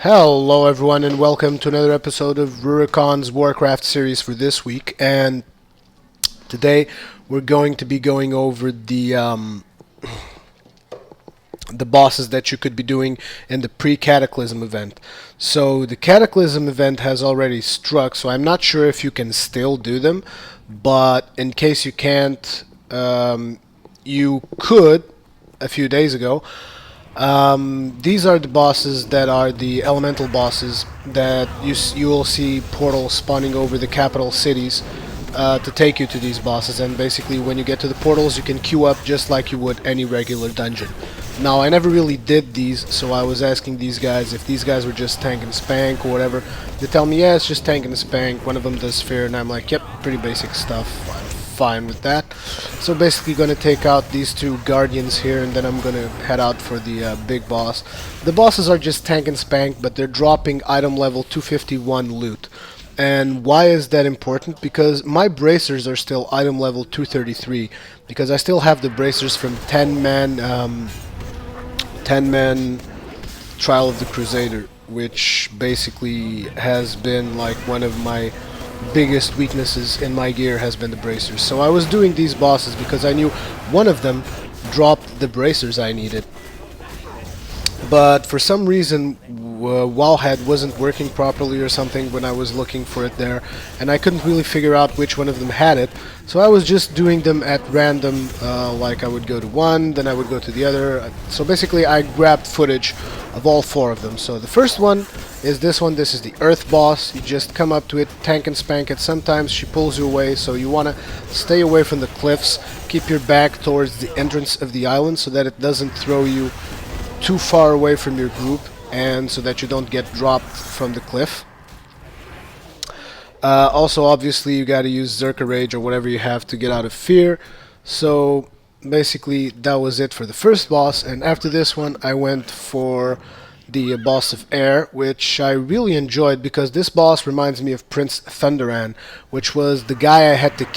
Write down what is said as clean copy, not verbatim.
Hello everyone and welcome to another episode of Rurikhan's Warcraft series for this week, and today we're going to be going over the bosses that you could be doing in the Pre-Cataclysm event. So the Cataclysm event has already struck, so I'm not sure if you can still do them, but in case you can't, you could a few days ago. These are the bosses that are the elemental bosses that you will see portals spawning over the capital cities to take you to these bosses, and basically when you get to the portals you can queue up just like you would any regular dungeon. Now I never really did these, so I was asking these guys if these guys were just tank and spank or whatever. They tell me, yeah, it's just tank and spank. One of them does fear, and I'm like, yep, pretty basic stuff. Fine with that. So basically going to take out these two guardians here, and then I'm going to head out for the big boss. The bosses are just tank and spank, but they're dropping item level 251 loot. And why is that important? Because my bracers are still item level 233, because I still have the bracers from 10-man Trial of the Crusader, which basically has been like one of my biggest weaknesses in my gear has been the bracers. So I was doing these bosses because I knew one of them dropped the bracers I needed. But for some reason Wowhead wasn't working properly or something when I was looking for it there, and I couldn't really figure out which one of them had it. So I was just doing them at random, like I would go to one, then I would go to the other. So basically I grabbed footage of all four of them. So the first one is this one. This is the Earth boss. You just come up to it, tank and spank it. Sometimes she pulls you away, so you want to stay away from the cliffs. Keep your back towards the entrance of the island so that it doesn't throw you too far away from your group, and so that you don't get dropped from the cliff. Also, obviously, you gotta use Zerka Rage or whatever you have to get out of fear. So basically that was it for the first boss, and after this one I went for the boss of air, which I really enjoyed because this boss reminds me of Prince Thunderan, which was the guy I had to